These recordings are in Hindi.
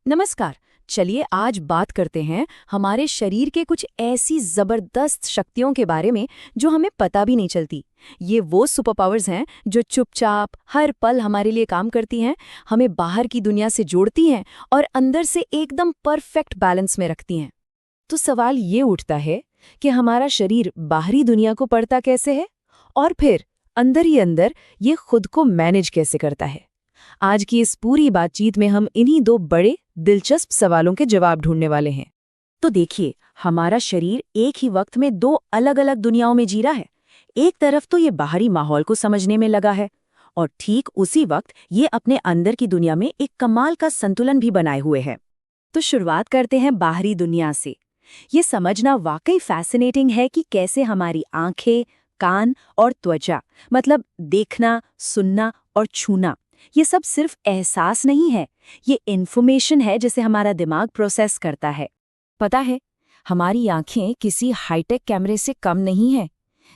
नमस्कार। चलिए आज बात करते हैं हमारे शरीर के कुछ ऐसी जबरदस्त शक्तियों के बारे में जो हमें पता भी नहीं चलती। ये वो सुपर पावर्स हैं जो चुपचाप हर पल हमारे लिए काम करती हैं, हमें बाहर की दुनिया से जोड़ती हैं और अंदर से एकदम परफेक्ट बैलेंस में रखती हैं। तो सवाल ये उठता है कि हमारा शरीर बाहरी दुनिया को पढ़ता कैसे है और फिर अंदर ही अंदर ये खुद को मैनेज कैसे करता है। आज की इस पूरी बातचीत में हम इन्हीं दो बड़े दिलचस्प सवालों के जवाब ढूंढने वाले हैं। तो देखिए, हमारा शरीर एक ही वक्त में दो अलग अलग दुनियाओं में जी रहा है। एक तरफ तो ये बाहरी माहौल को समझने में लगा है और ठीक उसी वक्त ये अपने अंदर की दुनिया में एक कमाल का संतुलन भी बनाए हुए है। तो शुरुआत करते हैं बाहरी दुनिया से। ये समझना वाकई फैसिनेटिंग है कि कैसे हमारी आंखें, कान और त्वचा, मतलब देखना, सुनना और छूना, ये सब सिर्फ एहसास नहीं है, ये इन्फॉर्मेशन है जिसे हमारा दिमाग प्रोसेस करता है। पता है, हमारी आंखें किसी हाईटेक कैमरे से कम नहीं है।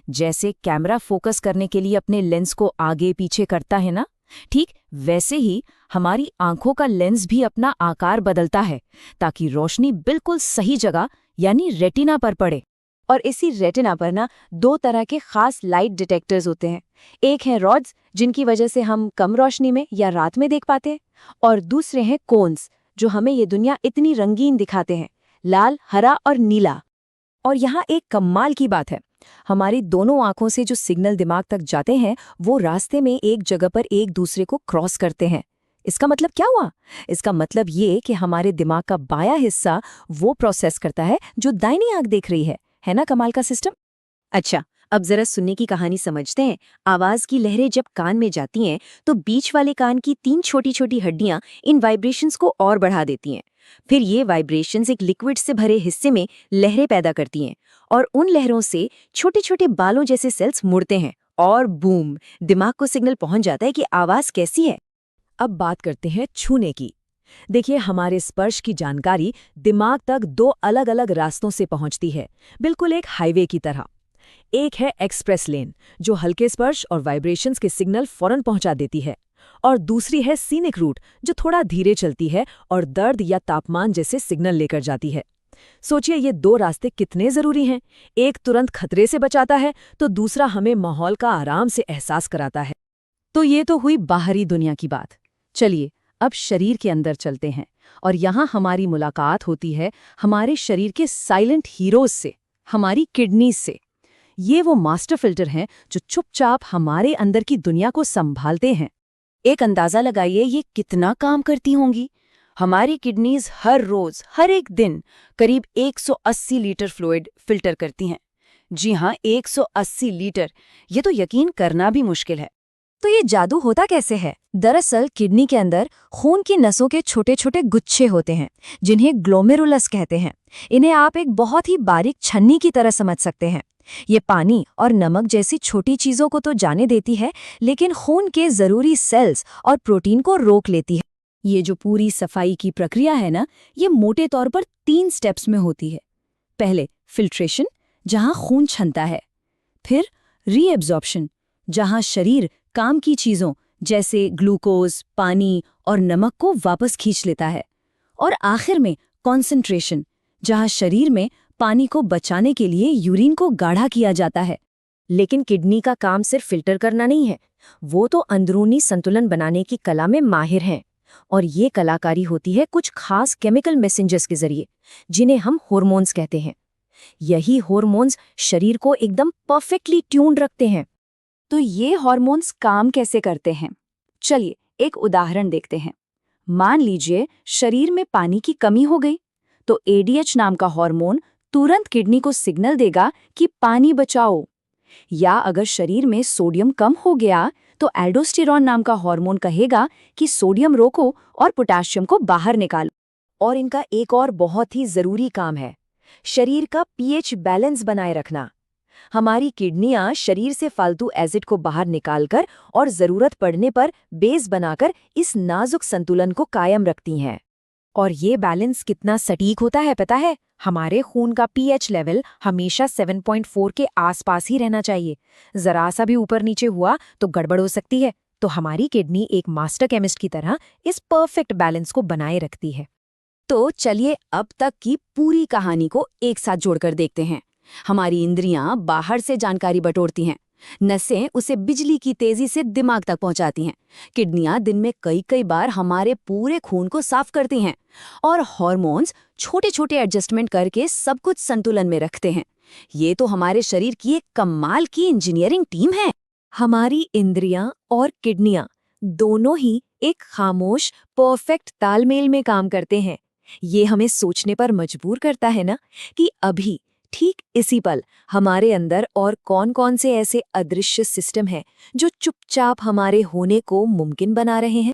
जैसे कैमरा फोकस करने के लिए अपने लेंस को आगे पीछे करता है ना, ठीक वैसे ही हमारी आंखों का लेंस भी अपना आकार बदलता है ताकि रोशनी बिल्कुल सही जगह यानी रेटिना पर पड़े। और इसी रेटिना पर ना दो तरह के खास लाइट डिटेक्टर्स होते हैं। एक है रॉड्स, जिनकी वजह से हम कम रोशनी में या रात में देख पाते हैं, और दूसरे हैं कोन्स, जो हमें ये दुनिया इतनी रंगीन दिखाते हैं, लाल, हरा और नीला। और यहाँ एक कमाल की बात है, हमारी दोनों आंखों से जो सिग्नल दिमाग तक जाते हैं वो रास्ते में एक जगह पर एक दूसरे को क्रॉस करते हैं। इसका मतलब क्या हुआ? इसका मतलब ये कि हमारे दिमाग का बायां हिस्सा वो प्रोसेस करता है जो दाहिनी आंख देख रही है ना कमाल का सिस्टम। अच्छा, अब जरा सुनने की कहानी समझते हैं। आवाज की लहरें जब कान में जाती हैं तो बीच वाले कान की 3 छोटी छोटी हड्डियां इन वाइब्रेशंस को और बढ़ा देती हैं। फिर ये वाइब्रेशंस एक लिक्विड से भरे हिस्से में लहरें पैदा करती हैं और उन लहरों से छोटे छोटे बालों जैसे सेल्स मुड़ते हैं और बूम, दिमाग को सिग्नल पहुंच जाता है कि आवाज कैसी है। अब बात करते हैं छूने की। देखिए, हमारे स्पर्श की जानकारी दिमाग तक दो अलग अलग रास्तों से पहुंचती है, बिल्कुल एक हाईवे की तरह। एक है एक्सप्रेस लेन, जो हल्के स्पर्श और वाइब्रेशंस के सिग्नल फौरन पहुंचा देती है, और दूसरी है सीनिक रूट, जो थोड़ा धीरे चलती है और दर्द या तापमान जैसे सिग्नल लेकर जाती है। सोचिए ये दो रास्ते कितने जरूरी हैं। एक तुरंत खतरे से बचाता है तो दूसरा हमें माहौल का आराम से एहसास कराता है। तो ये तो हुई बाहरी दुनिया की बात। चलिए अब शरीर के अंदर चलते हैं और यहाँ हमारी मुलाकात होती है हमारे शरीर के साइलेंट हीरोज से, हमारी किडनीज से। ये वो मास्टर फिल्टर हैं जो चुपचाप हमारे अंदर की दुनिया को संभालते हैं। एक अंदाजा लगाइए ये कितना काम करती होंगी। हमारी किडनीज हर रोज, हर एक दिन करीब 180 लीटर फ्लूइड फिल्टर करती हैं। जी हाँ, 180 लीटर। ये तो यकीन करना भी मुश्किल है। तो ये जादू होता कैसे है? दरअसल किडनी के अंदर खून की नसों के छोटे छोटे गुच्छे होते हैं जिन्हें ग्लोमेरुलस कहते हैं। इन्हें आप एक बहुत ही बारीक छन्नी की तरह समझ सकते हैं। ये पानी और नमक जैसी छोटी चीजों को तो जाने देती है, लेकिन खून के जरूरी सेल्स और प्रोटीन को रोक लेती है। ये जो पूरी सफाई की प्रक्रिया है ना, ये मोटे तौर पर 3 स्टेप्स में होती है। पहले फिल्ट्रेशन, जहां खून छनता है। फिर रीएब्जॉर्प्शन, जहां शरीर काम की चीजों जैसे ग्लूकोज, पानी और नमक को वापस खींच लेता है। और आखिर में कॉन्सेंट्रेशन, जहां शरीर में पानी को बचाने के लिए यूरिन को गाढ़ा किया जाता है। लेकिन किडनी का काम सिर्फ फिल्टर करना नहीं है, वो तो अंदरूनी संतुलन बनाने की कला में माहिर हैं। और ये कलाकारी होती है कुछ खास केमिकल मैसेंजर्स के जरिए, जिन्हें हम हार्मोन्स कहते हैं। यही हार्मोन्स शरीर को एकदम परफेक्टली ट्यून्ड रखते हैं। तो ये हार्मोन्स काम कैसे करते हैं? चलिए एक उदाहरण देखते हैं। मान लीजिए शरीर में पानी की कमी हो गई, तो एडीएच नाम का हार्मोन तुरंत किडनी को सिग्नल देगा कि पानी बचाओ। या अगर शरीर में सोडियम कम हो गया तो एल्डोस्टेरॉन नाम का हार्मोन कहेगा कि सोडियम रोको और पोटेशियम को बाहर निकालो। और इनका एक और बहुत ही जरूरी काम है, शरीर का पीएच बैलेंस बनाए रखना। हमारी किडनियां शरीर से फालतू एसिड को बाहर निकालकर और जरूरत पड़ने पर बेस बनाकर इस नाजुक संतुलन को कायम रखती हैं। और ये बैलेंस कितना सटीक होता है पता है? हमारे खून का पीएच लेवल हमेशा 7.4 के आसपास ही रहना चाहिए। जरा सा भी ऊपर नीचे हुआ तो गड़बड़ हो सकती है। तो हमारी किडनी एक मास्टर केमिस्ट की तरह इस परफेक्ट बैलेंस को बनाए रखती है। तो चलिए अब तक की पूरी कहानी को एक साथ जोड़कर देखते हैं। हमारी इंद्रियां बाहर से जानकारी बटोरती हैं, नसें उसे बिजली की तेजी से दिमाग तक पहुंचाती हैं, किडनियां दिन में कई कई बार हमारे पूरे खून को साफ करती हैं और हार्मोन्स छोटे छोटे एडजस्टमेंट करके सब कुछ संतुलन में रखते हैं। ये तो हमारे शरीर की एक कमाल की इंजीनियरिंग टीम है। हमारी इंद्रियां और किडनियां दोनों ही एक खामोश परफेक्ट तालमेल में काम करते हैं। ये हमें सोचने पर मजबूर करता है ना कि अभी ठीक इसी पल हमारे अंदर और कौन-कौन से ऐसे अदृश्य सिस्टम हैं जो चुपचाप हमारे होने को मुमकिन बना रहे हैं।